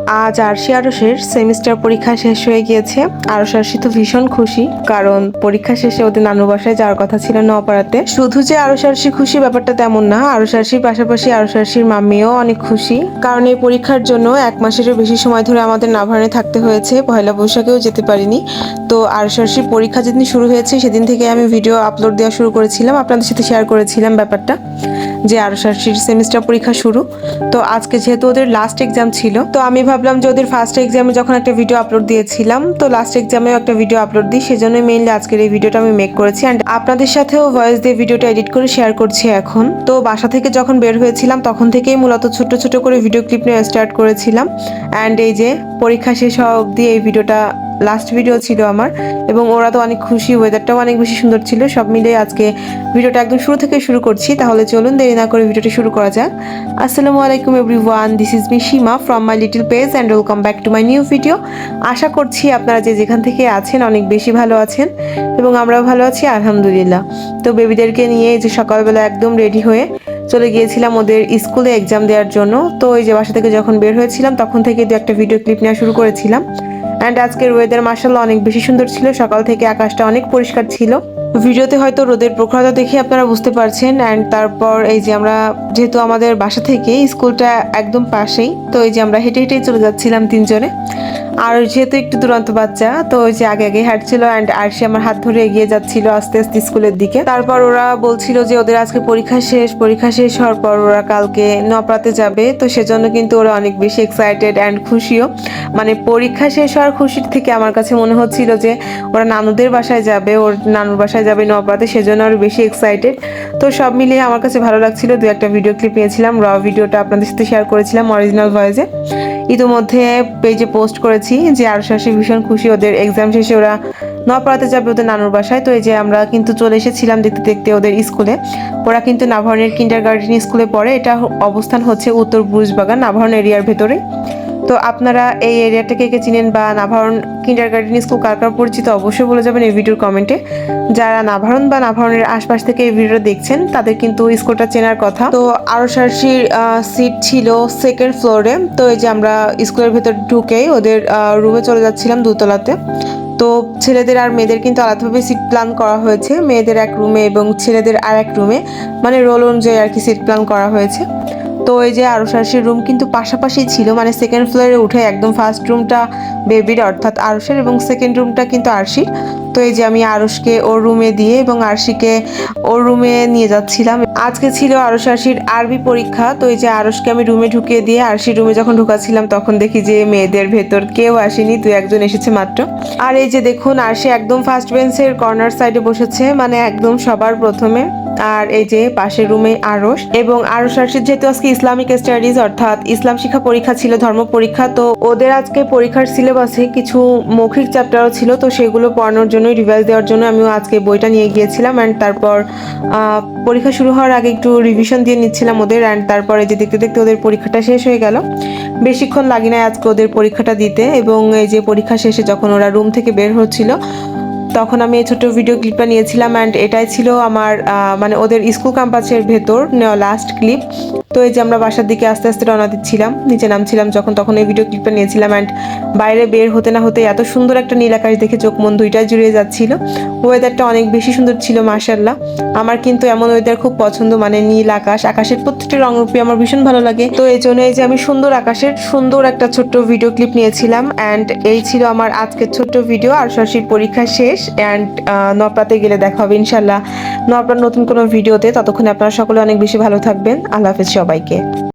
আজ আরশি আরশের সেমিস্টার পরীক্ষা শেষ হয়ে গিয়েছে। আরশ আরশি তো ভীষণ খুশি, কারণ পরীক্ষা শেষে ওদের নানুর বাসায় যাওয়ার কথা ছিল নওপাড়াতে। শুধু যে আরশ আরশি খুশি ব্যাপারটা তেমন না, আরশ আরশির পাশাপাশি আরশ আরশির মাম্মিও অনেক খুশি, কারণ এই পরীক্ষার জন্য 1 মাসেরও বেশি সময় ধরে আমাদের নাভারণে থাকতে হয়েছে, পয়লা বৈশাখেও যেতে পারিনি। তো আরশ আরশির পরীক্ষা যেদিন শুরু হয়েছে সেদিন থেকে আমি ভিডিও আপলোড দেওয়া শুরু করেছিলাম, আপনাদের সাথে শেয়ার করেছিলাম ব্যাপারটা যে আরশ আরশির সেমিস্টার পরীক্ষা শুরু। তো আজকে যেহেতু ওদের লাস্ট এক্সাম ছিল, তো আমি ভাবলাম যে ওদের ফার্স্ট এক্সামে যখন একটা ভিডিও আপলোড দিয়েছিলাম, তো লাস্ট এক্সামেও একটা ভিডিও আপলোড দিই, সেজন্য মেইনলি আজকের এই ভিডিওটা আমি মেক করেছি অ্যান্ড আপনাদের সাথেও ভয়েস দিয়ে ভিডিওটা এডিট করে শেয়ার করছি এখন। তো বাসা থেকে যখন বের হয়েছিলাম তখন থেকেই মূলত ছোট ছোট করে ভিডিও ক্লিপ নিয়ে স্টার্ট করেছিলাম অ্যান্ড এই যে পরীক্ষা শেষ হওয়া অবধি এই ভিডিওটা লাস্ট ভিডিও ছিল আমার, এবং ওরা তো অনেক খুশি, ওয়েদারটাও অনেক বেশি সুন্দর ছিল। সব মিলে আজকে ভিডিওটা একদম শুরু থেকে শুরু করছি, তাহলে চলুন দেরি না করে ভিডিওটা শুরু করা যাক। আসসালামু আলাইকুম everyone, this is me Seema from my little page and welcome back to my new video. আশা করছি আপনারা যে যেখান থেকে আছেন অনেক বেশি ভালো আছেন এবং আমরাও ভালো আছি আলহামদুলিল্লাহ। তো বেবিদেরকে নিয়ে যে সকালবেলা একদম রেডি হয়ে চলে গিয়েছিলাম ওদের স্কুলে এক্সাম দেওয়ার জন্য। তো এই যে বাসা থেকে যখন বের হয়েছিলাম তখন থেকে দু একটা ভিডিও ক্লিপ নেওয়া শুরু করেছিলাম অ্যান্ড আজকের ওয়েদার মাশাআল্লাহ অনেক বেশি সুন্দর ছিল, সকাল থেকে আকাশটা অনেক পরিষ্কার ছিল। ভিডিওতে হয়তো রোদের প্রখরতা দেখে আপনারা বুঝতে পারছেন। অ্যান্ড তারপর এই যে আমরা যেহেতু আমাদের বাসা থেকে স্কুলটা একদম পাশেই, তো এই যে আমরা হেঁটে হেঁটেই চলে যাচ্ছিলাম তিনজনে। আর যেহেতু একটু দুরন্ত বাচ্চা, তো ওই যে আগে আগে হাঁটছিল অ্যান্ড আরশি আমার হাত ধরে এগিয়ে যাচ্ছিল আস্তে আস্তে স্কুলের দিকে। তারপর ওরা বলছিল যে ওদের আজকে পরীক্ষা শেষ হওয়ার পর ওরা কালকে নপাড়াতে যাবে, তো সেজন্য কিন্তু ওরা অনেক বেশি এক্সাইটেড অ্যান্ড খুশিও। মানে পরীক্ষা শেষ হওয়ার খুশির থেকে আমার কাছে মনে হচ্ছিল যে ওরা নানুদের বাসায় যাবে, ওর নানুর বাসায় যাবে নপাড়াতে, সেজন্য আরো বেশি এক্সাইটেড। তো সব মিলিয়ে আমার কাছে ভালো লাগছিল। দু একটা ভিডিও ক্লিপ নিয়েছিলাম, র ভিডিওটা আপনাদের সাথে শেয়ার করেছিলাম অরিজিনাল ভয়েসে। ইতিমধ্যে পেজে পোস্ট করেছি যে আরশ আরশি ভীষণ খুশি, ওদের এক্সাম শেষে ওরা নপাড়াতে যাবে ওদের নানুর বাসায়। তো এই যে আমরা কিন্তু চলে এসেছিলাম দেখতে দেখতে ওদের স্কুলে। ওরা কিন্তু নাভারণের কিন্ডারগার্টেন স্কুলে পড়ে, এটা অবস্থান হচ্ছে উত্তর বুরুজবাগান নাভারণ এরিয়ার ভেতরে। তো আপনারা এই এরিয়াটাকে কে চিনেন বা নাভারণ কিন্ডারগার্টেন স্কুল কার কার পরিচিত অবশ্যই বলে যাবেন এই ভিডিওর কমেন্টে। যারা নাভারণ বা নাভারণের আশপাশ থেকে এই ভিডিও দেখছেন তাদের কিন্তু স্কুলটা চেনার কথা। তো আরশ আরশির সিট ছিল সেকেন্ড ফ্লোরে। তো এই যে আমরা স্কুলের ভেতর ঢুকেই ওদের রুমে চলে যাচ্ছিলাম দোতলাতে। তো ছেলেদের আর মেয়েদের কিন্তু আলাদাভাবে সিট প্ল্যান করা হয়েছে, মেয়েদের এক রুমে এবং ছেলেদের আর এক রুমে, মানে রোল অনুযায়ী আর কি সিট প্ল্যান করা হয়েছে। তো এই যে আরশ আরশির রুম কিন্তু পাশাপাশি ছিল, মানে সেকেন্ড ফ্লোরে উঠে একদম ফার্স্ট রুমটা বেবির অর্থাৎ আরশের এবং সেকেন্ড রুমটা কিন্তু আরশির। তো এই যে আমি আরশকে ওর রুমে দিয়ে এবং আরশিকে ওর রুমে নিয়ে যাচ্ছিলাম। আজকে ছিল আরশ আরশির আরবি পরীক্ষা। তো এই যে আরশকে আমি রুমে ঢুকিয়ে দিয়ে আরশির রুমে যখন ঢুকাচ্ছিলাম তখন দেখি যে মেয়েদের ভেতর কেউ আসেনি, দু একজন এসেছে মাত্র। আর এই যে দেখুন আরশি একদম ফার্স্ট বেঞ্চের কর্নার সাইডে বসেছে, মানে একদম সবার প্রথমে। আর এই যে পাশের রুমে আরশ, এবং আরশ আরশির যেহেতু আজকে ইসলামিক স্টাডিজ অর্থাৎ ইসলাম শিক্ষা পরীক্ষা ছিল, ধর্ম পরীক্ষা, তো ওদের আজকে পরীক্ষার সিলেবাসে কিছু মৌখিক চ্যাপ্টারও ছিল, তো সেগুলো পড়ানোর জন্য রিভাইজ দেওয়ার জন্য আমিও আজকে বইটা নিয়ে গিয়েছিলাম অ্যান্ড তারপর পরীক্ষা শুরু হওয়ার আগে একটু রিভিশন দিয়ে নিচ্ছিলাম ওদের। অ্যান্ড তারপরে যে দেখতে দেখতে ওদের পরীক্ষাটা শেষ হয়ে গেল, বেশিক্ষণ লাগে না আজকে ওদের পরীক্ষাটা দিতে। এবং এই যে পরীক্ষা শেষে যখন ওরা রুম থেকে বের হচ্ছিল তখন আমি এই ছোট ভিডিও ক্লিপটা নিয়েছিলাম অ্যান্ড এটাই ছিল আমার মানে ওদের স্কুল ক্যাম্পাসের ভেতর নেওয়া লাস্ট ক্লিপ। তো এই যে আমরা বাসার দিকে আস্তে আস্তে রওনা দিচ্ছিলাম, নিচে নামছিলাম যখন তখন এই ভিডিও ক্লিপটা নিয়েছিলাম অ্যান্ড বাইরে বের হতে না হতে এত সুন্দর একটা নীল আকাশ দেখে চোখ মন দুইটাই জুড়িয়ে যাচ্ছিল। ওয়েদারটা অনেক বেশি সুন্দর ছিল মাশাআল্লাহ। আমার কিন্তু এমন ওয়েদার খুব পছন্দ, মানে নীল আকাশ, আকাশের প্রত্যেকটা রংরূপী আমার ভীষণ ভালো লাগে। তো এই জন্য এই যে আমি সুন্দর আকাশের সুন্দর একটা ছোট্ট ভিডিও ক্লিপ নিয়েছিলাম অ্যান্ড এই ছিল আমার আজকের ছোট্ট ভিডিও। আরশ আরশির পরীক্ষা শেষ অ্যান্ড নপাড়াতে গেলে দেখা হবে ইনশাল্লাহ নপাড়ার নতুন কোনো ভিডিওতে। ততক্ষণে আপনারা সকলে অনেক বেশি ভালো থাকবেন। আল্লাহ হাফেজ সবাইকে।